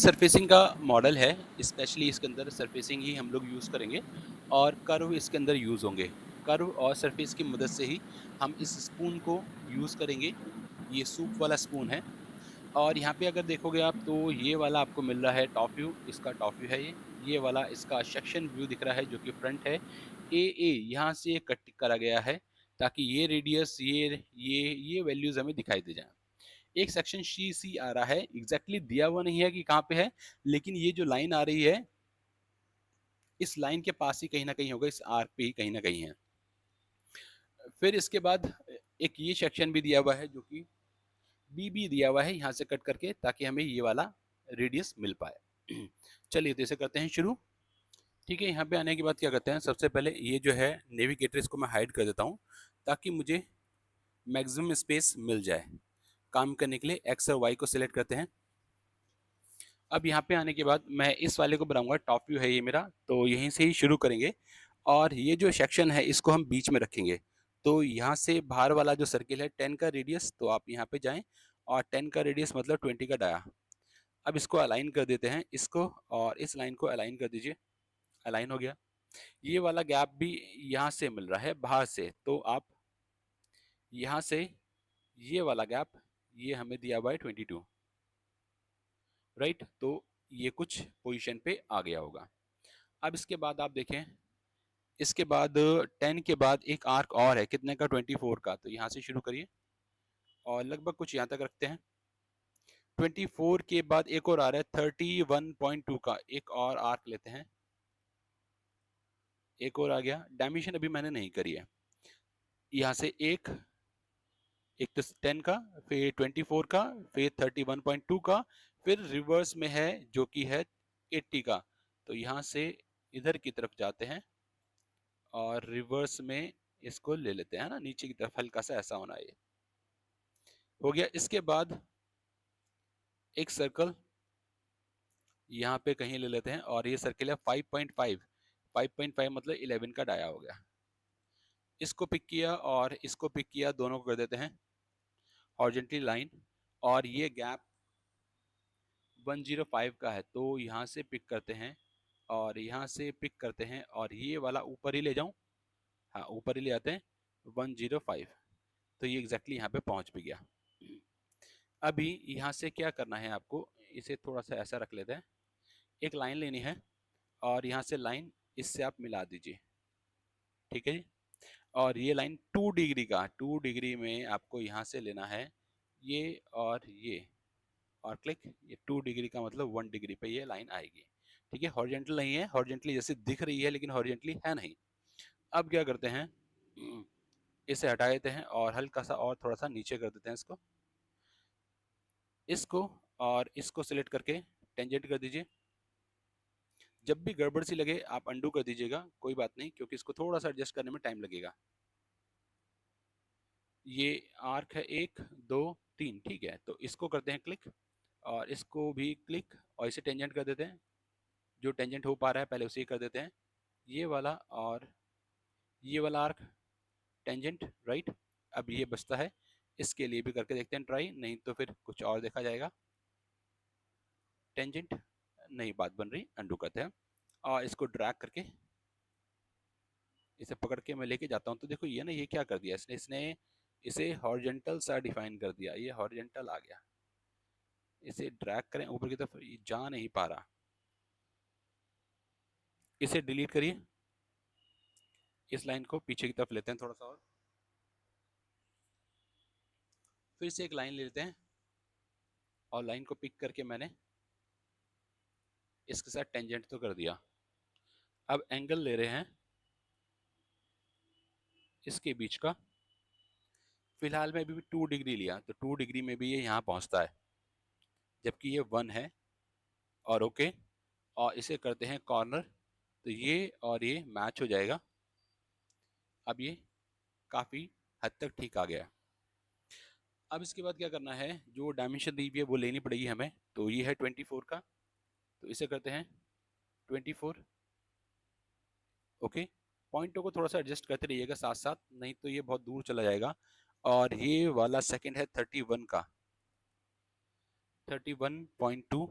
Surfacing का model है, specially इसके अंदर सरफेसिंग ही हम लोग यूज़ करेंगे और कर्व इसके अंदर यूज़ होंगे। कर्व और सरफेस की मदद से ही हम इस स्पून को यूज़ करेंगे। ये सूप वाला स्पून है और यहाँ पे अगर देखोगे आप तो ये वाला आपको मिल रहा है टॉप व्यू, इसका टॉप व्यू है ये। ये वाला इसका सेक्शन व्यू दिख रहा है जो कि फ्रंट है। ए यहाँ से कट करा गया है ताकि ये रेडियस ये वैल्यूज़ हमें दिखाई दे जाएँ। एक सेक्शन सी आ रहा है, एग्जैक्टली दिया हुआ नहीं है कि कहाँ पे है, लेकिन ये जो लाइन आ रही है इस लाइन के पास ही कहीं ना कहीं होगा, इस आर्क पे ही कहीं ना कहीं है। फिर इसके बाद एक ये सेक्शन भी दिया हुआ है जो कि बी दिया हुआ है यहाँ से कट करके, ताकि हमें ये वाला रेडियस मिल पाए। चलिए तो इसे करते हैं शुरू। ठीक है, यहाँ पे आने के बाद क्या करते हैं, सबसे पहले ये जो है नेविगेटर, इसको मैं हाइड कर देता हूँ ताकि मुझे मैक्सिमम स्पेस मिल जाए। काम करने के लिए एक्स और वाई को सिलेक्ट करते हैं। अब यहाँ पे आने के बाद मैं इस वाले को बनाऊंगा, टॉप व्यू है ये मेरा, तो यहीं से ही शुरू करेंगे और ये जो सेक्शन है इसको हम बीच में रखेंगे। तो यहाँ से बाहर वाला जो सर्किल है 10 का रेडियस, तो आप यहाँ पे जाएं और 10 का रेडियस मतलब 20 का डाया। अब इसको अलाइन कर देते हैं, इसको और इस लाइन को अलाइन कर दीजिए। अलाइन हो गया। ये वाला गैप भी यहाँ से मिल रहा है बाहर से, तो आप यहाँ से ये वाला गैप ये हमें दिया हुआ है 22, राइट। तो ये कुछ पोजीशन पे आ गया होगा। अब इसके बाद आप देखें, इसके बाद 10 के बाद एक आर्क और है, कितने का, 24 का। तो यहाँ से शुरू करिए और लगभग कुछ यहाँ तक रखते हैं। 24 के बाद एक और आ रहा है 31.2 का, एक और आर्क लेते हैं। एक और आ गया, डायमेंशन अभी मैंने नहीं करी है। यहाँ से एक एक तो 10 का, फिर 24 का, फिर 31.2 का, फिर रिवर्स में है जो कि है 80 का। तो यहाँ से इधर की तरफ जाते हैं और रिवर्स में इसको ले लेते हैं ना, नीचे की तरफ हल्का सा ऐसा होना, ये हो गया। इसके बाद एक सर्कल यहाँ पे कहीं ले लेते हैं और ये सर्कल है 5.5। 5.5 मतलब 11 का डाया हो गया। इसको पिक किया और इसको पिक किया, दोनों को कर देते हैं हॉरिजॉन्टली लाइन। और ये गैप 105 का है, तो यहाँ से पिक करते हैं और यहाँ से पिक करते हैं और ये वाला ऊपर ही ले जाऊं, हाँ ऊपर ही ले आते हैं 105। तो ये एग्जैक्टली यहाँ पे पहुँच भी गया। अभी यहाँ से क्या करना है आपको, इसे थोड़ा सा ऐसा रख लेते हैं। एक लाइन लेनी है और यहाँ से लाइन इससे आप मिला दीजिए, ठीक है जी। और ये लाइन 2 डिग्री का, 2 डिग्री में आपको यहाँ से लेना है ये और ये, और क्लिक। ये 2 डिग्री का मतलब 1 डिग्री पे ये लाइन आएगी, ठीक है। हॉरिजॉन्टल नहीं है, हॉरिजॉन्टली जैसे दिख रही है लेकिन हॉरिजॉन्टली है नहीं। अब क्या करते हैं, इसे हटा देते हैं और हल्का सा और थोड़ा सा नीचे कर देते हैं इसको। इसको और इसको सिलेक्ट करके टेंजेंट कर दीजिए। जब भी गड़बड़ सी लगे आप अंडू कर दीजिएगा, कोई बात नहीं, क्योंकि इसको थोड़ा सा एडजस्ट करने में टाइम लगेगा। ये आर्क है 1 2 3, ठीक है। तो इसको करते हैं क्लिक और इसको भी क्लिक और इसे टेंजेंट कर देते हैं। जो टेंजेंट हो पा रहा है पहले उसे ही कर देते हैं, ये वाला और ये वाला आर्क टेंजेंट, राइट। अब ये बचता है, इसके लिए भी करके देखते हैं ट्राई, नहीं तो फिर कुछ और देखा जाएगा। टेंजेंट नहीं बात बन रही, अंडू करते हैं और इसको ड्रैग करके इसे पकड़ के मैं लेके जाता हूँ। तो देखो ये ना, ये क्या कर दिया इसने, इसे हॉरिजॉन्टल सा डिफाइन कर दिया, ये हॉरिजॉन्टल आ गया। इसे ड्रैग करें ऊपर की तरफ, ये जा नहीं पा रहा। इसे डिलीट करिए, इस लाइन को पीछे की तरफ लेते हैं थोड़ा सा और, फिर से एक लाइन ले लेते हैं और लाइन को पिक करके मैंने इसके साथ टेंजेंट तो कर दिया। अब एंगल ले रहे हैं इसके बीच का, फिलहाल मैं अभी 2 डिग्री लिया, तो 2 डिग्री में भी ये यहाँ पहुँचता है, जबकि ये 1 है। और ओके, और इसे करते हैं कॉर्नर, तो ये और ये मैच हो जाएगा। अब ये काफ़ी हद तक ठीक आ गया। अब इसके बाद क्या करना है, जो डायमेंशन दी हुई है वो लेनी पड़ेगी हमें। तो ये है 24 का, तो इसे करते हैं 24, ओके। पॉइंटों को थोड़ा सा एडजस्ट करते रहिएगा साथ साथ, नहीं तो ये बहुत दूर चला जाएगा। और ये वाला सेकंड है 31 का, 31.2,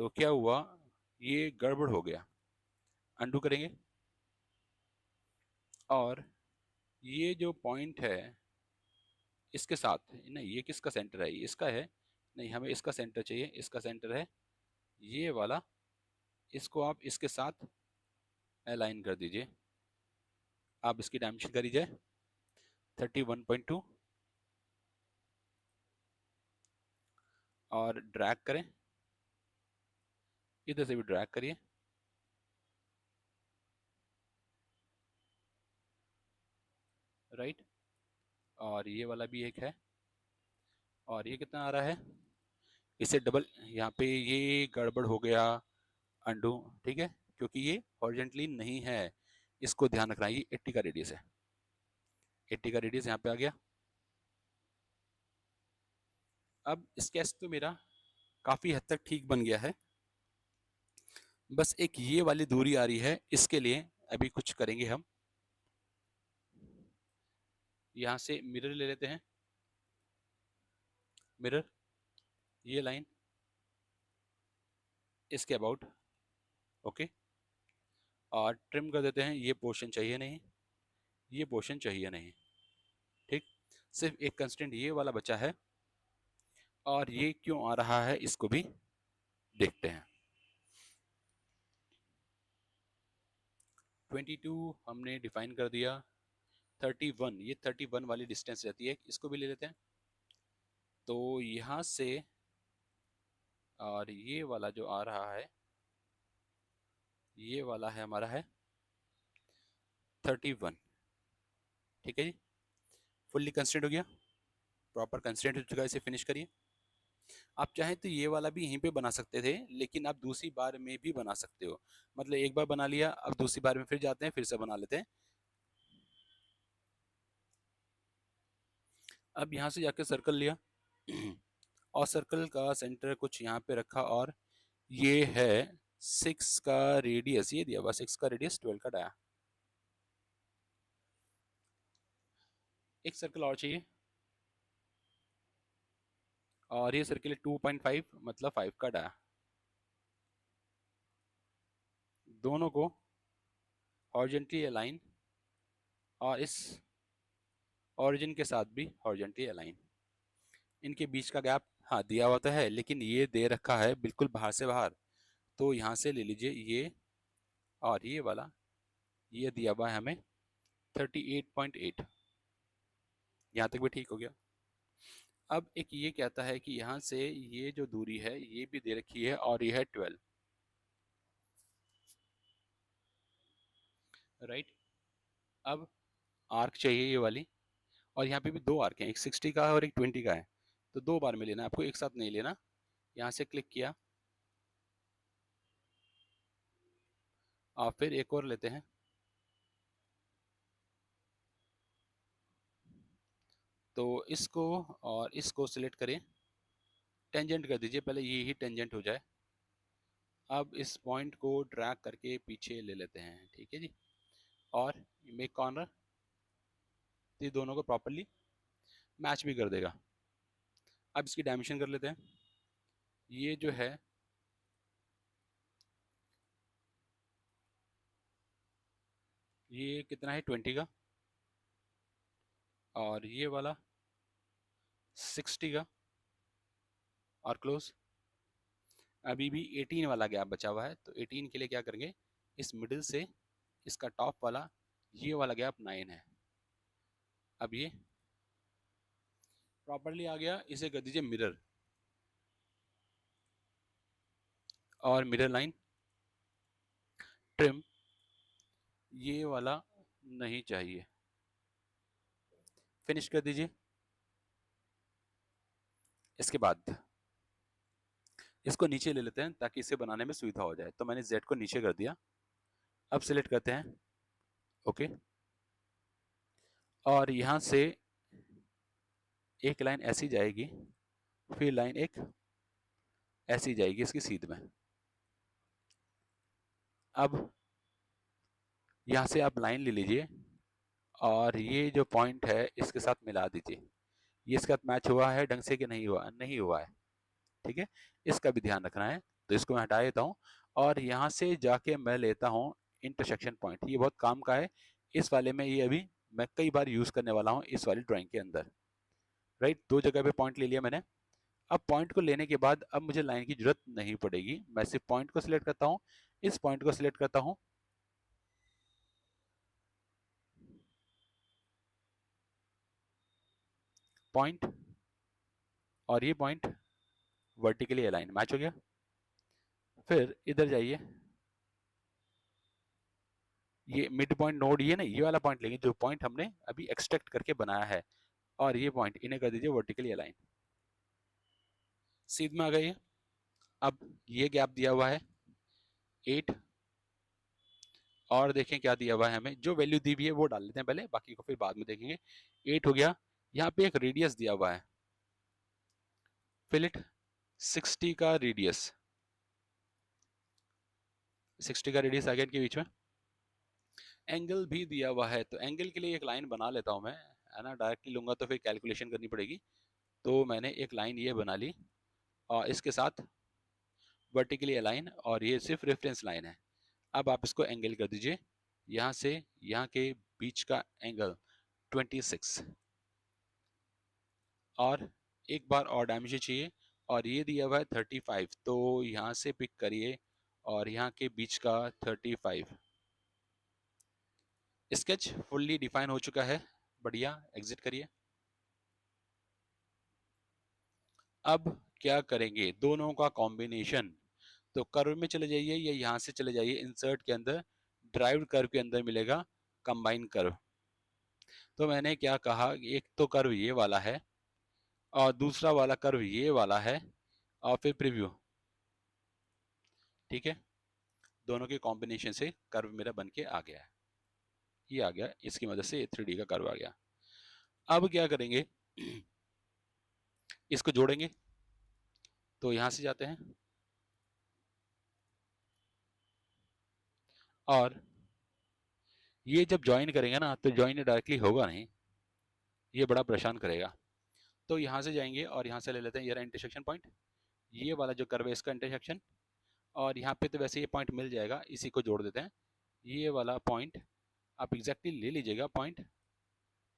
तो क्या हुआ, ये गड़बड़ हो गया। अंडू करेंगे और ये जो पॉइंट है इसके साथ, नहीं ये किसका सेंटर है, ये इसका है, नहीं हमें इसका सेंटर चाहिए, इसका सेंटर है ये वाला, इसको आप इसके साथ अलाइन कर दीजिए। आप इसकी डायमेंशन कर दीजिए 31.2 और ड्रैग करें, इधर से भी ड्रैग करिए, राइट। और ये वाला भी एक है, और ये कितना आ रहा है, इसे डबल, यहाँ पे ये गड़बड़ हो गया, अंडू, ठीक है, क्योंकि ये हॉरिजॉन्टली नहीं है, इसको ध्यान रखना, ये 80 का रेडियस है, 80 का रेडियस यहाँ पे आ गया। अब स्केच तो मेरा काफ़ी हद तक ठीक बन गया है, बस एक ये वाली दूरी आ रही है, इसके लिए अभी कुछ करेंगे हम। यहाँ से मिरर ले लेते हैं, मिरर, ये लाइन इसके अबाउट, ओके, और ट्रिम कर देते हैं, ये पोर्शन चाहिए नहीं, ये पोर्शन चाहिए नहीं, ठीक। सिर्फ एक कंस्टेंट ये वाला बचा है, और ये क्यों आ रहा है इसको भी देखते हैं। 22 हमने डिफाइन कर दिया, 31, ये 31 वाली डिस्टेंस रहती है, इसको भी ले लेते हैं। तो यहाँ से और ये वाला जो आ रहा है, ये वाला है हमारा है 31, ठीक है जी, फुल्ली कंस्टेंट हो गया, प्रॉपर कंस्टेंट हो चुका है, इसे फिनिश करिए। आप चाहें तो ये वाला भी यहीं पे बना सकते थे, लेकिन आप दूसरी बार में भी बना सकते हो, मतलब एक बार बना लिया, अब दूसरी बार में फिर जाते हैं, फिर से बना लेते हैं। अब यहाँ से जाकर सर्कल लिया और सर्कल का सेंटर कुछ यहाँ पे रखा, और ये है 6 का रेडियस, ये दिया हुआ 6 का रेडियस, 12 का डाया। एक सर्कल और चाहिए, और ये सर्कल है 2.5, मतलब 5 का डाया। दोनों को हॉरिजॉन्टली अलाइन, और इस ओरिजिन के साथ भी हॉरिजॉन्टली अलाइन। इनके बीच का गैप हाँ दिया हुआ तो है, लेकिन ये दे रखा है बिल्कुल बाहर से बाहर, तो यहाँ से ले लीजिए ये, और ये वाला ये दिया हुआ है हमें 38.8, यहाँ तक भी ठीक हो गया। अब एक ये कहता है कि यहाँ से ये जो दूरी है ये भी दे रखी है, और ये है 12, राइट। अब आर्क चाहिए ये वाली, और यहाँ पे भी दो आर्क हैं, एक 60 का है और एक 20 का है, तो दो बार में लेना है आपको, एक साथ नहीं लेना। यहाँ से क्लिक किया, और फिर एक और लेते हैं, तो इसको और इसको सिलेक्ट करें, टेंजेंट कर दीजिए, पहले ये ही टेंजेंट हो जाए। अब इस पॉइंट को ड्रैग करके पीछे ले लेते हैं, ठीक है जी, और मेक कॉर्नर, तो ये दोनों को प्रॉपरली मैच भी कर देगा। अब इसकी डायमेंशन कर लेते हैं, ये जो है ये कितना है 20 का, और ये वाला 60 का, और क्लोज। अभी भी 18 वाला गैप बचा हुआ है, तो 18 के लिए क्या करेंगे, इस मिडिल से इसका टॉप वाला ये वाला गैप 9 है। अब ये प्रॉपरली आ गया, इसे कर दीजिए मिरर, और मिरर लाइन, ट्रिम, ये वाला नहीं चाहिए, फिनिश कर दीजिए। इसके बाद इसको नीचे ले लेते हैं ताकि इसे बनाने में सुविधा हो जाए, तो मैंने Z को नीचे कर दिया। अब सिलेक्ट करते हैं, ओके, और यहाँ से एक लाइन ऐसी जाएगी, फिर लाइन एक ऐसी जाएगी इसकी सीध में। अब यहाँ से आप लाइन ले लीजिए, और ये जो पॉइंट है इसके साथ मिला दीजिए, ये इसके साथ मैच हुआ है ढंग से कि नहीं हुआ, नहीं हुआ है, ठीक है, इसका भी ध्यान रखना है। तो इसको मैं हटा देता हूँ और यहाँ से जाके मैं लेता हूँ इंटरसेक्शन पॉइंट। ये बहुत काम का है इस वाले में, ये अभी मैं कई बार यूज करने वाला हूँ इस वाली ड्राइंग के अंदर। राइट, दो जगह पे पॉइंट ले लिया मैंने। अब पॉइंट को लेने के बाद अब मुझे लाइन की जरूरत नहीं पड़ेगी, मैं सिर्फ पॉइंट को सिलेक्ट करता हूँ, इस पॉइंट को सिलेक्ट करता हूँ, पॉइंट, और ये पॉइंट वर्टिकली अलाइन मैच हो गया। फिर इधर जाइए, ये मिड पॉइंट नोड, ये ना ये वाला पॉइंट लेंगे जो पॉइंट हमने अभी एक्सट्रैक्ट करके बनाया है, और ये पॉइंट इन्हें कर दीजिए वर्टिकली अलाइन। सीध में आ गई है। अब ये गैप दिया हुआ है 8, और देखें क्या दिया हुआ है हमें, जो वैल्यू दी हुई है वो डाल लेते हैं पहले, बाकी को फिर बाद में देखेंगे। 8 हो गया। यहाँ पे एक रेडियस दिया हुआ है, फिलिट 60 का रेडियस, 60 का रेडियस आ गया इनके बीच में। एंगल भी दिया हुआ है, तो एंगल के लिए एक लाइन बना लेता हूं मैं, है ना, डायरेक्टली लूंगा तो फिर कैलकुलेशन करनी पड़ेगी। तो मैंने एक लाइन ये बना ली और इसके साथ वर्टिकली अलाइन, और ये सिर्फ रेफरेंस लाइन है। अब आप इसको एंगल कर दीजिए, यहाँ से यहाँ के बीच का एंगल 26, और एक बार और डायमेंशन चाहिए, और ये दिया हुआ है 35, तो यहाँ से पिक करिए और यहाँ के बीच का 35। स्केच फुल्ली डिफाइन हो चुका है, बढ़िया, एग्जिट करिए। अब क्या करेंगे, दोनों का कॉम्बिनेशन, तो कर्व में चले जाइए या यहाँ से चले जाइए इंसर्ट के अंदर, ड्राइव्ड कर्व के अंदर मिलेगा कंबाइन कर्व। तो मैंने क्या कहा, एक तो कर्व ये वाला है और दूसरा वाला कर्व ये वाला है, और फिर प्रीव्यू। ठीक है, दोनों के कॉम्बिनेशन से कर्व मेरा बन के आ गया है, ये आ गया, इसकी मदद से 3D का कर्व आ गया। अब क्या करेंगे, इसको जोड़ेंगे, तो यहां से जाते हैं और ये जब ज्वाइन करेंगे ना तो ज्वाइन डायरेक्टली होगा नहीं, ये बड़ा परेशान करेगा। तो यहाँ से जाएंगे और यहाँ से ले लेते हैं ये रहा इंटरसेक्शन पॉइंट, ये वाला जो कर्व है इसका इंटरसेक्शन, और यहाँ पे तो वैसे ये पॉइंट मिल जाएगा, इसी को जोड़ देते हैं। ये वाला पॉइंट आप एग्जैक्टली ले लीजिएगा पॉइंट,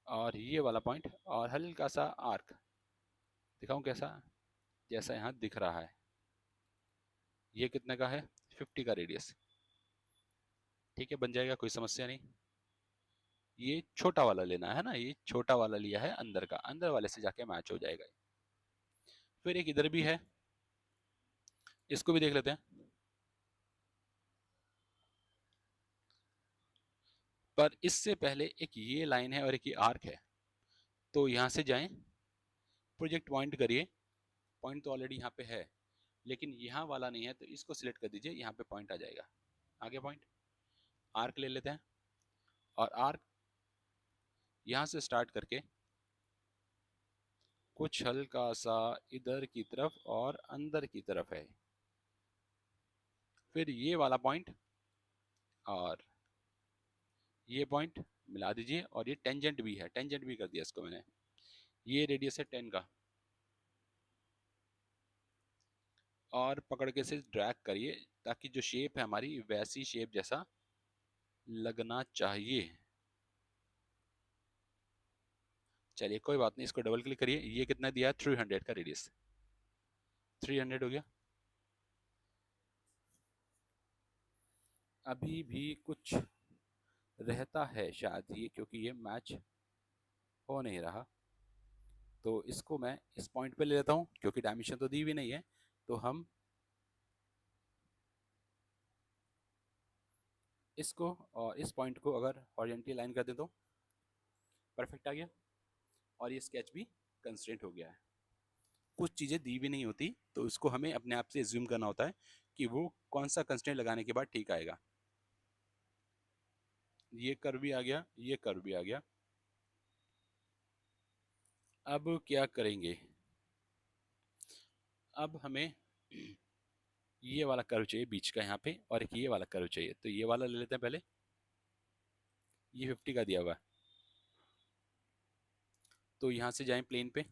और ये वाला पॉइंट, और हल्का सा आर्क दिखाऊं कैसा, जैसा यहाँ दिख रहा है। ये कितने का है, 50 का रेडियस। ठीक है, बन जाएगा, कोई समस्या नहीं। ये छोटा वाला लेना है ना, ये छोटा वाला लिया है अंदर का, अंदर वाले से जाके मैच हो जाएगा। फिर एक इधर भी है, इसको भी देख लेते हैं। पर इससे पहले एक ये लाइन है और एक ये आर्क है, तो यहाँ से जाएं, प्रोजेक्ट पॉइंट करिए, पॉइंट तो ऑलरेडी यहाँ पे है लेकिन यहाँ वाला नहीं है, तो इसको सिलेक्ट कर दीजिए, यहाँ पे पॉइंट आ जाएगा। आगे पॉइंट, आर्क ले लेते हैं, और आर्क यहाँ से स्टार्ट करके कुछ हल्का सा इधर की तरफ और अंदर की तरफ है, फिर ये वाला पॉइंट और ये पॉइंट मिला दीजिए, और ये टेंजेंट भी है, टेंजेंट भी कर दिया इसको मैंने। ये रेडियस है 10 का, और पकड़ के से ड्रैग करिए ताकि जो शेप है हमारी वैसी शेप जैसा लगना चाहिए। चलिए कोई बात नहीं, इसको डबल क्लिक करिए, ये कितना दिया है 300 का रेडियस, 300 हो गया। अभी भी कुछ रहता है शायद ये, क्योंकि ये मैच हो नहीं रहा, तो इसको मैं इस पॉइंट पे ले लेता हूँ, क्योंकि डायमेंशन तो दी हुई नहीं है, तो हम इसको और इस पॉइंट को अगर हॉरिजॉन्टल लाइन कर दें तो परफेक्ट आ गया, और ये स्केच भी कंस्ट्रेंट हो गया है। कुछ चीज़ें दी भी नहीं होती, तो इसको हमें अपने आप से एज्यूम करना होता है कि वो कौन सा कंस्ट्रेंट लगाने के बाद ठीक आएगा। ये कर्व भी आ गया, ये कर्व भी आ गया। अब क्या करेंगे, अब हमें ये वाला कर्व चाहिए बीच का यहाँ पे, और एक ये वाला कर्व चाहिए, तो ये वाला ले लेते हैं पहले, ये 50 का दिया हुआ है, तो यहाँ से जाएं प्लेन पे,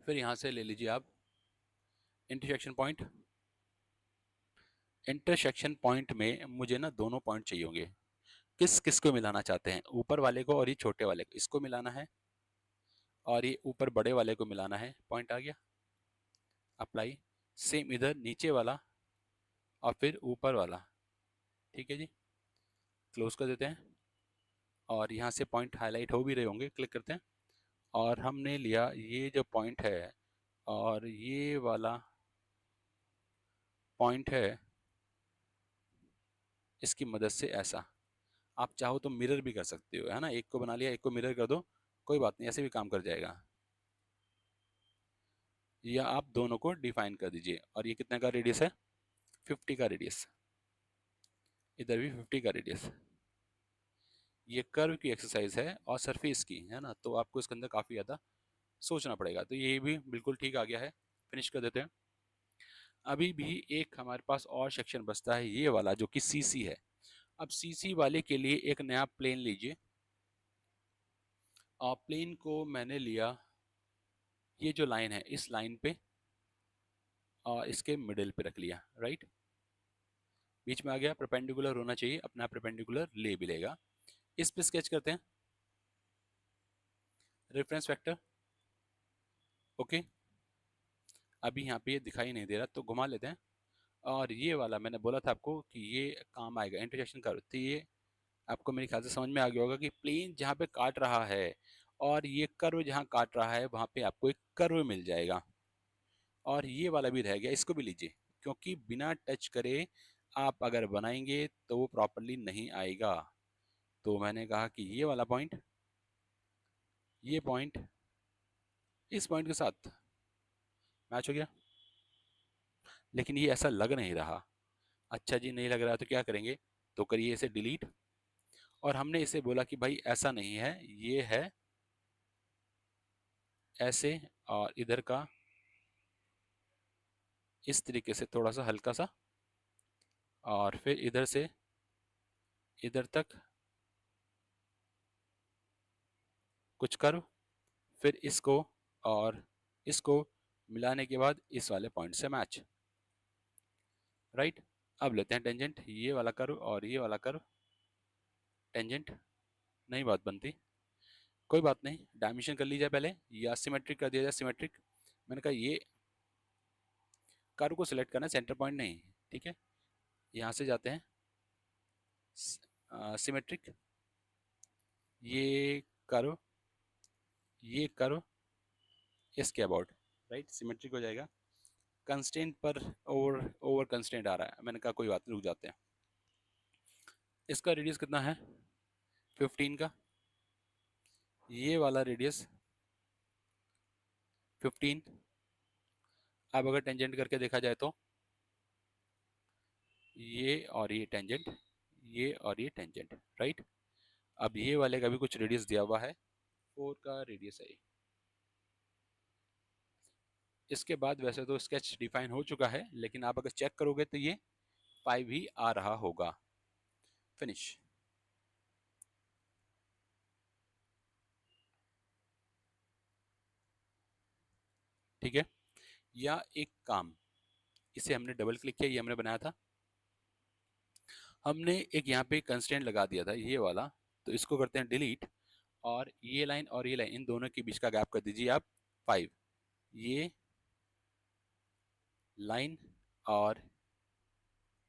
फिर यहाँ से ले लीजिए आप इंटरसेक्शन पॉइंट। इंटरसेक्शन पॉइंट में मुझे ना दोनों पॉइंट चाहिए होंगे। किस किस को मिलाना चाहते हैं? ऊपर वाले को और ये छोटे वाले को, इसको मिलाना है, और ये ऊपर बड़े वाले को मिलाना है। पॉइंट आ गया, अप्लाई। सेम इधर नीचे वाला और फिर ऊपर वाला। ठीक है जी, क्लोज कर देते हैं। और यहाँ से पॉइंट हाईलाइट हो भी रहे होंगे, क्लिक करते हैं। और हमने लिया ये जो पॉइंट है और ये वाला पॉइंट है, इसकी मदद से ऐसा, आप चाहो तो मिरर भी कर सकते हो, है ना। एक को बना लिया, एक को मिरर कर दो, कोई बात नहीं, ऐसे भी काम कर जाएगा। या आप दोनों को डिफाइन कर दीजिए। और ये कितने का रेडियस है? 50 का रेडियस। इधर भी 50 का रेडियस। ये कर्व की एक्सरसाइज है और सरफेस की, है ना, तो आपको इसके अंदर काफ़ी ज़्यादा सोचना पड़ेगा। तो ये भी बिल्कुल ठीक आ गया है। फिनिश कर देते हैं। अभी भी एक हमारे पास और सेक्शन बचता है, ये वाला जो कि सीसी है। अब सीसी वाले के लिए एक नया प्लेन लीजिए। और प्लेन को मैंने लिया, ये जो लाइन है इस लाइन पे और इसके मिडिल पे रख लिया, राइट। बीच में आ गया, परपेंडिकुलर होना चाहिए, अपना परपेंडिकुलर ले भी लेगा। इस पे स्केच करते हैं रेफरेंस वेक्टर। ओके, अभी यहाँ पे ये दिखाई नहीं दे रहा तो घुमा लेते हैं। और ये वाला मैंने बोला था आपको कि ये काम आएगा, इंटरसेक्शन कर्व। तो ये आपको मेरे ख्याल से समझ में आ गया होगा कि प्लेन जहाँ पे काट रहा है और ये कर्व जहाँ काट रहा है वहाँ पे आपको एक कर्व मिल जाएगा। और ये वाला भी रह गया, इसको भी लीजिए, क्योंकि बिना टच करे आप अगर बनाएंगे तो वो प्रॉपरली नहीं आएगा। तो मैंने कहा कि ये वाला पॉइंट, ये पॉइंट इस पॉइंट के साथ मैच हो गया। लेकिन ये ऐसा लग नहीं रहा। अच्छा जी, नहीं लग रहा तो क्या करेंगे? तो करिए इसे डिलीट। और हमने इसे बोला कि भाई ऐसा नहीं है, ये है ऐसे, और इधर का इस तरीके से थोड़ा सा हल्का सा, और फिर इधर से इधर तक कुछ कर्व, फिर इसको और इसको मिलाने के बाद इस वाले पॉइंट से मैच, राइट। अब लेते हैं टेंजेंट, ये वाला कर्व और ये वाला कर्व। टेंजेंट नहीं बात बनती, कोई बात नहीं, डायमेंशन कर लीजिए पहले, या सिमेट्रिक कर दिया जाए, सिमेट्रिक। मैंने कहा ये कर्व को सिलेक्ट करना है, सेंटर पॉइंट नहीं, ठीक है। यहाँ से जाते हैं सिमेट्रिक, ये कर्व, ये कर्व, इसके अबाउट, राइट, सिमेट्रिक हो जाएगा। कंस्टेंट पर ओवर ओवर कंस्टेंट आ रहा है, मैंने कहा कोई बात नहीं, रुक जाते हैं। इसका रेडियस कितना है? 15 का। ये वाला रेडियस 15। अब अगर टेंजेंट करके देखा जाए तो ये और ये टेंजेंट, ये और ये टेंजेंट, राइट। अब ये वाले का भी कुछ रेडियस दिया हुआ है, 4 का रेडियस है। इसके बाद वैसे तो स्केच डिफाइन हो चुका है, लेकिन आप अगर चेक करोगे तो ये 5 ही आ रहा होगा। फिनिश। ठीक है। या एक काम, इसे हमने डबल क्लिक किया, ये हमने बनाया था, हमने एक यहाँ पे कंस्ट्रेंट लगा दिया था ये वाला, तो इसको करते हैं डिलीट। और ये लाइन इन दोनों के बीच का गैप कर दीजिए आप 5। ये लाइन और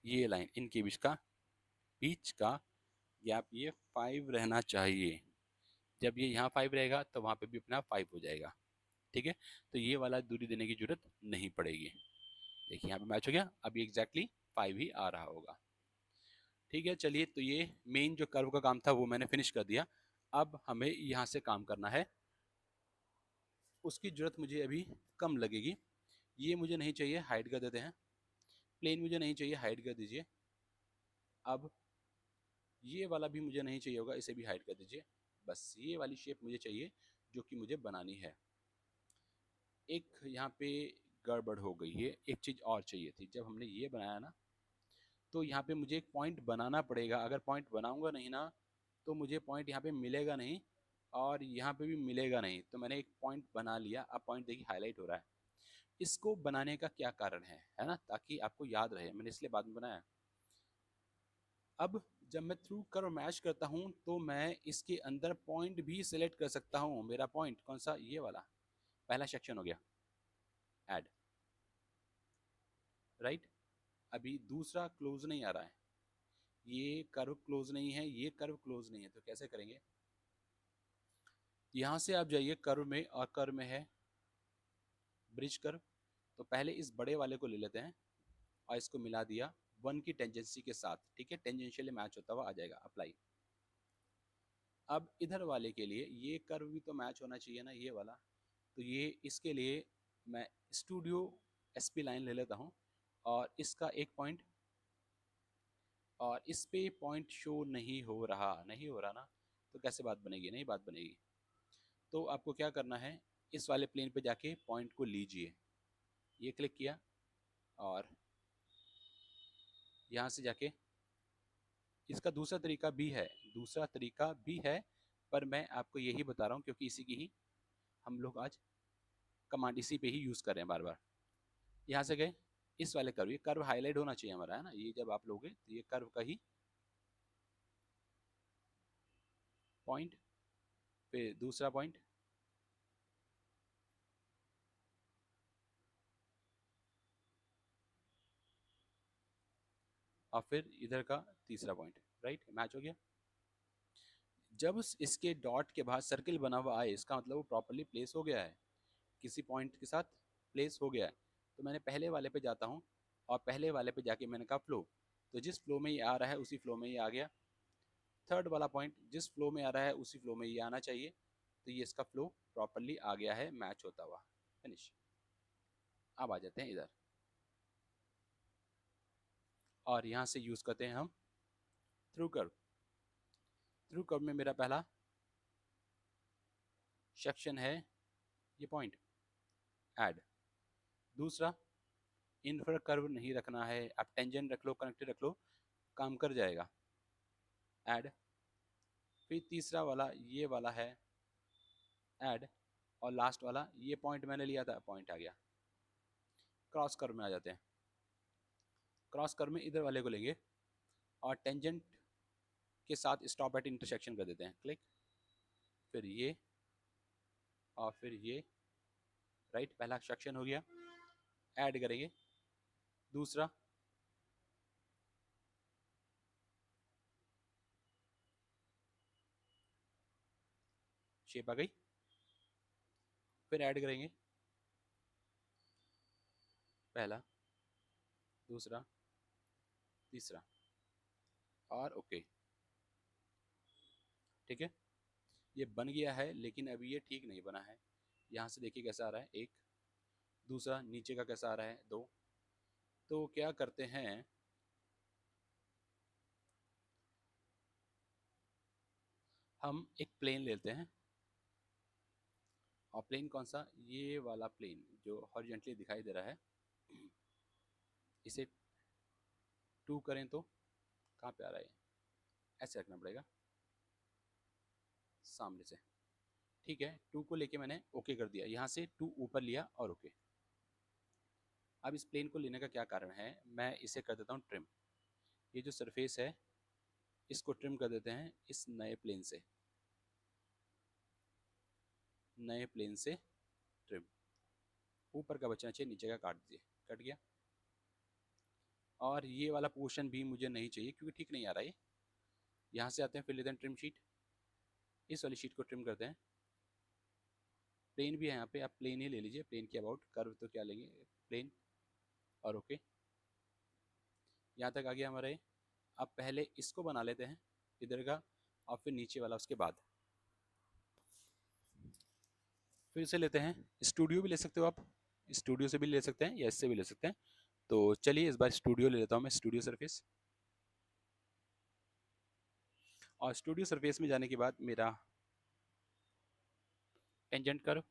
ये लाइन, इनके बीच का गैप ये 5 रहना चाहिए। जब ये यहाँ 5 रहेगा तो वहाँ पे भी अपना 5 हो जाएगा, ठीक है। तो ये वाला दूरी देने की जरूरत नहीं पड़ेगी। देखिए यहाँ पे मैच हो गया, अभी एग्जैक्टली 5 ही आ रहा होगा। ठीक है, चलिए, तो ये मेन जो कर्व का काम था वो मैंने फिनिश कर दिया। अब हमें यहाँ से काम करना है, उसकी जरूरत मुझे अभी कम लगेगी। ये मुझे नहीं चाहिए, हाइड कर देते हैं। प्लेन मुझे नहीं चाहिए, हाइड कर दीजिए। अब ये वाला भी मुझे नहीं चाहिए होगा, इसे भी हाइड कर दीजिए। बस ये वाली शेप मुझे चाहिए जो कि मुझे बनानी है। एक यहाँ पे गड़बड़ हो गई है, एक चीज़ और चाहिए थी। जब हमने ये बनाया ना, तो यहाँ पे मुझे एक पॉइंट बनाना पड़ेगा। अगर पॉइंट बनाऊंगा नहीं ना तो मुझे पॉइंट यहाँ पे मिलेगा नहीं, और यहाँ पे भी मिलेगा नहीं, तो मैंने एक पॉइंट बना लिया। अब पॉइंट देखिए हाईलाइट हो रहा है। इसको बनाने का क्या कारण है ना, ताकि आपको याद रहे, मैंने इसलिए बाद में बनाया। अब जब मैं थ्रू कर्व मैच करता हूँ तो मैं इसके अंदर पॉइंट भी सिलेक्ट कर सकता हूँ। मेरा पॉइंट कौन सा, ये वाला पहला सेक्शन हो गया ऐड, राइट। अभी दूसरा क्लोज नहीं आ रहा है, ये कर्व क्लोज नहीं है, ये कर्व क्लोज नहीं है, तो कैसे करेंगे। यहां से आप जाइए कर्व में, और कर्व में है ब्रिज कर्व। तो पहले इस बड़े वाले को ले लेते हैं और इसको मिला दिया 1 की टेंजेंसी के साथ, ठीक है, टेंजेंशियली मैच होता हुआ आ जाएगा, अप्लाई। अब इधर वाले के लिए ये कर्व भी तो मैच होना चाहिए ना, ये वाला। तो ये इसके लिए मैं स्टूडियो एसपी लाइन ले लेता हूँ, और इसका एक पॉइंट, और इस पे पॉइंट शो नहीं हो रहा, नहीं हो रहा ना, तो कैसे बात बनेगी, नहीं बात बनेगी। तो आपको क्या करना है, इस वाले प्लेन पे जाके पॉइंट को लीजिए, ये क्लिक किया, और यहाँ से जाके इसका दूसरा तरीका भी है, दूसरा तरीका भी है, पर मैं आपको यही बता रहा हूँ क्योंकि इसी की ही हम लोग आज कमांड इसी पे ही यूज़ कर रहे हैं बार बार। यहाँ से गए इस वाले कर्व, ये कर्व हाईलाइट होना चाहिए हमारा, है ना, ये जब आप लोगे तो ये कर्व का ही पॉइंट, फिर दूसरा पॉइंट, और फिर इधर का तीसरा पॉइंट, राइट, मैच हो गया। जब इसके डॉट के बाद सर्किल बना हुआ आए, इसका मतलब वो प्रॉपरली प्लेस हो गया है, किसी पॉइंट के साथ प्लेस हो गया है। तो मैंने पहले वाले पे जाता हूँ, और पहले वाले पे जाके मैंने कहा फ्लो, तो जिस फ्लो में ये आ रहा है उसी फ्लो में ये आ गया। थर्ड वाला पॉइंट, जिस फ्लो में आ रहा है उसी फ्लो में ये आना चाहिए, तो ये इसका फ्लो प्रॉपरली आ गया है, मैच होता हुआ, फिनिश। अब आ जाते हैं इधर, और यहाँ से यूज़ करते हैं हम थ्रू कर्व। थ्रू कर्व में मेरा पहला सेक्शन है ये पॉइंट ऐड। दूसरा, इन्फर कर्व नहीं रखना है, आप टेंजेंट रख लो, कनेक्टेड रख लो, काम कर जाएगा, ऐड। फिर तीसरा वाला ये वाला है ऐड, और लास्ट वाला ये पॉइंट मैंने लिया था, पॉइंट आ गया। क्रॉस कर्व में आ जाते हैं। क्रॉस कर्व में इधर वाले को लेंगे और टेंजेंट के साथ स्टॉप एट इंटरसेक्शन कर देते हैं, क्लिक, फिर ये, और फिर ये, राइट, पहला सेक्शन हो गया। ऐड करेंगे दूसरा, शेप आ गई, फिर ऐड करेंगे पहला, दूसरा, तीसरा, और ओके, ठीक है। ये बन गया है, लेकिन अभी ये ठीक नहीं बना है। यहाँ से देखिए कैसा आ रहा है, एक, दूसरा नीचे का कैसा आ रहा है, दो। तो क्या करते हैं, हम एक प्लेन लेते हैं, और प्लेन कौन सा, ये वाला प्लेन जो हॉरिजॉन्टली दिखाई दे रहा है, इसे टू करें तो कहाँ पे आ रहा है, ऐसे रखना पड़ेगा सामने से, ठीक है। टू को लेके मैंने ओके कर दिया, यहाँ से टू ऊपर लिया और ओके। अब इस प्लेन को लेने का क्या कारण है, मैं इसे कर देता हूँ ट्रिम। ये जो सरफेस है इसको ट्रिम कर देते हैं इस नए प्लेन से, नए प्लेन से ट्रिम। ऊपर का बचना चाहिए, नीचे का काट दीजिए, कट गया। और ये वाला पोर्शन भी मुझे नहीं चाहिए क्योंकि ठीक नहीं आ रहा है। यहाँ से आते हैं, फिर लेते हैं ट्रिम शीट, इस वाली शीट को ट्रिम करते हैं। प्लेन भी है यहाँ पे, आप प्लेन ही ले लीजिए, प्लेन के अबाउट, कर्व तो क्या लेंगे, प्लेन, और ओके। यहाँ तक आ गया हमारा ये। अब पहले इसको बना लेते हैं इधर का, और फिर नीचे वाला उसके बाद। फिर से लेते हैं, स्टूडियो भी ले सकते हो आप, स्टूडियो से भी ले सकते हैं या इससे भी ले सकते हैं। तो चलिए इस बार स्टूडियो ले लेता हूँ मैं, स्टूडियो सरफेस। और स्टूडियो सरफेस में जाने के बाद मेरा टेंजेंट कर्व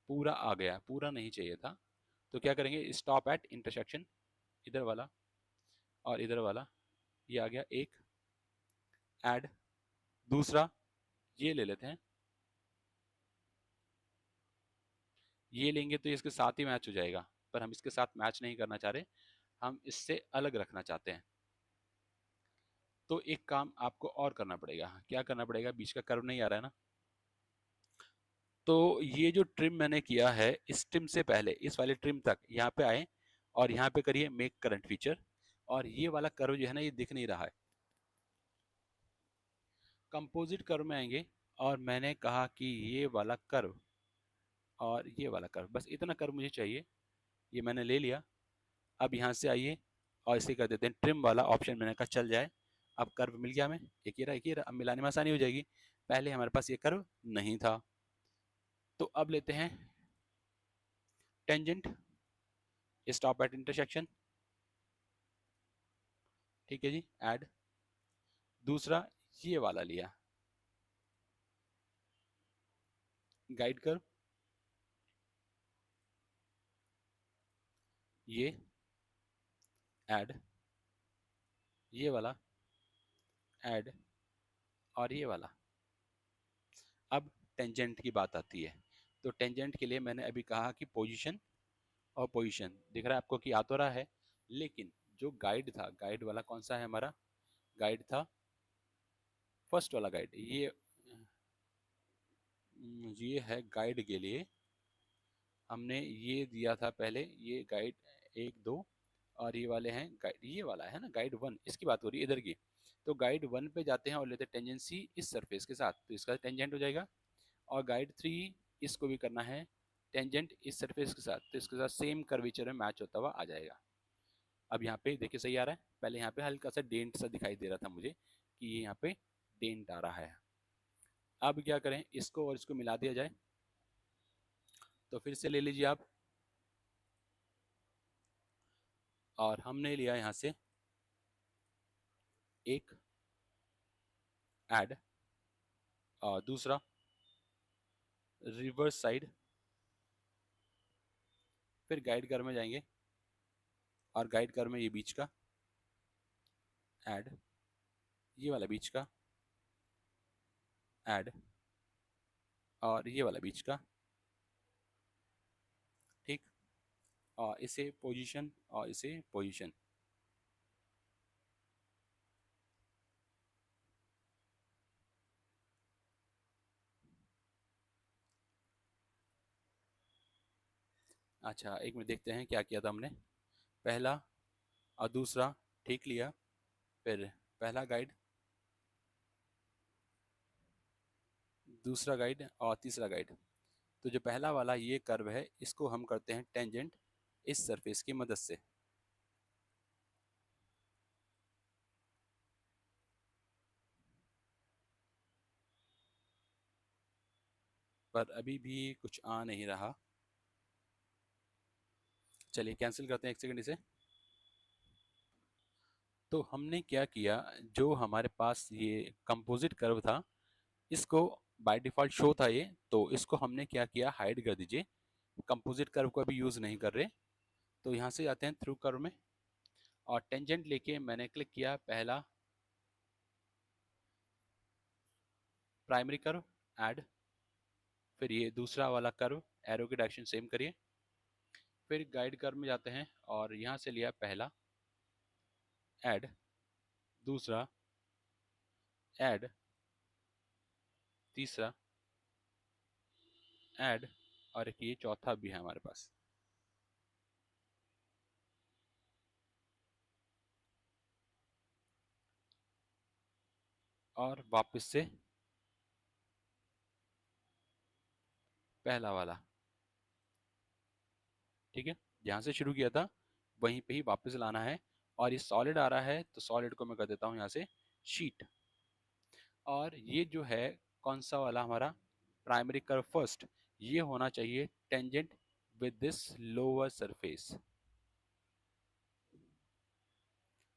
पूरा आ गया, पूरा नहीं चाहिए था। तो क्या करेंगे, स्टॉप एट इंटरसेक्शन, इधर वाला और इधर वाला, ये आ गया एक, ऐड, दूसरा ये ले लेते हैं, ये लेंगे तो ये इसके साथ ही मैच हो जाएगा, पर हम इसके साथ मैच नहीं करना चाह रहे, हम इससे अलग रखना चाहते हैं। तो एक काम आपको और करना पड़ेगा। क्या करना पड़ेगा? बीच का कर्व नहीं आ रहा है ना, तो ये जो ट्रिम मैंने किया है, इस ट्रिम से पहले इस वाले ट्रिम तक यहाँ पे आए और यहाँ पे करिए मेक करंट फीचर, और ये वाला कर्व जो है ना, ये दिख नहीं रहा है। कंपोजिट कर्व में आएंगे और मैंने कहा कि ये वाला कर्व और ये वाला कर्व, बस इतना कर्व मुझे चाहिए, ये मैंने ले लिया। अब यहाँ से आइए और इसे कर देते हैं ट्रिम वाला ऑप्शन, मैंने कहा चल जाए। अब कर्व मिल गया हमें, एक ही रहा एक ही रहा, अब मिलाने में आसानी हो जाएगी। पहले हमारे पास ये कर्व नहीं था, तो अब लेते हैं टेंजेंट स्टॉप एट इंटरसेक्शन, ठीक है जी, ऐड। दूसरा ये वाला लिया गाइड कर्व, ये ऐड, ये वाला ऐड, और ये वाला। अब टेंजेंट की बात आती है, तो टेंजेंट के लिए मैंने अभी कहा कि पोजीशन और पोजीशन दिख रहा है आपको कि आ तो रहा है, लेकिन जो गाइड था, गाइड वाला कौन सा है हमारा? गाइड था फर्स्ट वाला गाइड, ये है गाइड के लिए हमने ये दिया था पहले, ये गाइड एक दो, और ये वाले हैं गाइड, ये वाला है ना गाइड वन, इसकी बात हो रही है इधर की। तो गाइड वन पे जाते हैं और लेते हैं टेंजेंसी इस सरफेस के साथ, तो इसका टेंजेंट हो जाएगा। और गाइड थ्री, इसको भी करना है टेंजेंट इस सरफेस के साथ, तो इसके साथ सेम कर्वेचर में मैच होता हुआ आ जाएगा। अब यहाँ पे देखिए सही आ रहा है, पहले यहाँ पे हल्का सा डेंट सा दिखाई दे रहा था मुझे कि ये यहाँ पे डेंट आ रहा है। अब क्या करें, इसको और इसको मिला दिया जाए, तो फिर से ले लीजिए आप, और हमने लिया यहाँ से एक ऐड, और दूसरा रिवर्स साइड, फिर गाइड कर में जाएंगे और गाइड कर में ये बीच का ऐड, ये वाला बीच का ऐड, और ये वाला बीच का, ठीक, और इसे पोजीशन और इसे पोजीशन। अच्छा एक मिनट देखते हैं क्या किया था हमने। पहला और दूसरा ठीक लिया, फिर पहला गाइड, दूसरा गाइड और तीसरा गाइड। तो जो पहला वाला ये कर्व है, इसको हम करते हैं टेंजेंट इस सरफेस की मदद से। पर अभी भी कुछ आ नहीं रहा, चलिए कैंसिल करते हैं एक सेकंड इसे। तो हमने क्या किया, जो हमारे पास ये कंपोजिट कर्व था, इसको बाय डिफ़ॉल्ट शो था ये, तो इसको हमने क्या किया, हाइड कर दीजिए। कंपोजिट कर्व को अभी यूज़ नहीं कर रहे, तो यहाँ से आते हैं थ्रू कर्व में, और टेंजेंट लेके मैंने क्लिक किया पहला प्राइमरी कर्व ऐड, फिर ये दूसरा वाला कर्व, एरो की डायरेक्शन सेम करिए, फिर गाइड कर्व में जाते हैं और यहाँ से लिया पहला ऐड, दूसरा ऐड, तीसरा ऐड, और एक ये चौथा भी है हमारे पास। और वापस से पहला वाला, ठीक है, जहाँ से शुरू किया था वहीं पे ही वापस लाना है। और ये सॉलिड आ रहा है, तो सॉलिड को मैं कर देता हूँ यहाँ से शीट। और ये जो है कौन सा वाला हमारा प्राइमरी कर्व फर्स्ट, ये होना चाहिए tangent with this lower surface,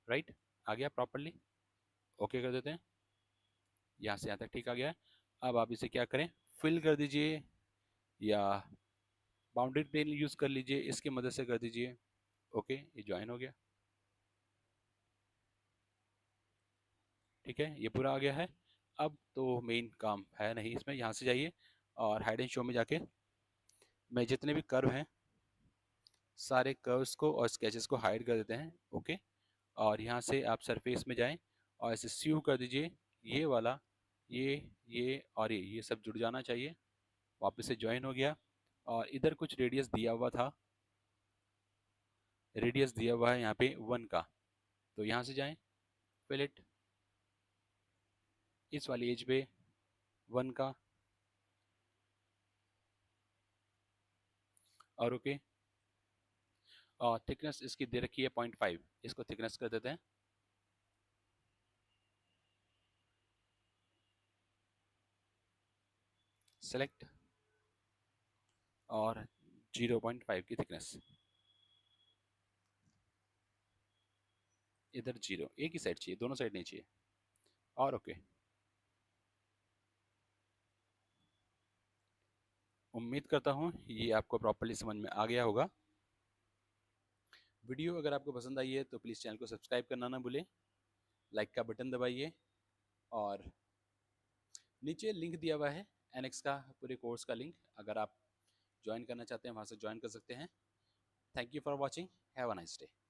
right, आ गया प्रॉपरली, ओके कर देते हैं। यहाँ से यहाँ तक ठीक आ गया है। अब आप इसे क्या करें, फिल कर दीजिए या बाउंड्री पेन यूज़ कर लीजिए, इसकी मदद से कर दीजिए। ओके, ये ज्वाइन हो गया, ठीक है, ये पूरा आ गया है। अब तो मेन काम है नहीं इसमें, यहाँ से जाइए और हाइड एंड शो में जाके मैं जितने भी कर्व हैं सारे कर्व्स को और स्केचेस को हाइड कर देते हैं। ओके, और यहाँ से आप सरफेस में जाएं और ऐसे स्यू कर दीजिए, ये वाला, ये और ये सब जुड़ जाना चाहिए। वापस से ज्वाइन हो गया और इधर कुछ रेडियस दिया हुआ था, रेडियस दिया हुआ है यहाँ पे 1 का, तो यहाँ से जाएं फिलेट, इस वाली एज पे 1 का और ओके। और थिकनेस इसकी दे रखी है 0.5, इसको थिकनेस कर देते हैं। सेलेक्ट और 0.5 की थिकनेस, इधर 0, एक ही साइड चाहिए, दोनों साइड नहीं चाहिए, और ओके। उम्मीद करता हूँ ये आपको प्रॉपर्ली समझ में आ गया होगा। वीडियो अगर आपको पसंद आई है तो प्लीज़ चैनल को सब्सक्राइब करना ना भूलें, लाइक का बटन दबाइए और नीचे लिंक दिया हुआ है एनएक्स का, पूरे कोर्स का लिंक, अगर आप ज्वाइन करना चाहते हैं वहाँ से ज्वाइन कर सकते हैं। Thank you for watching, have a nice day.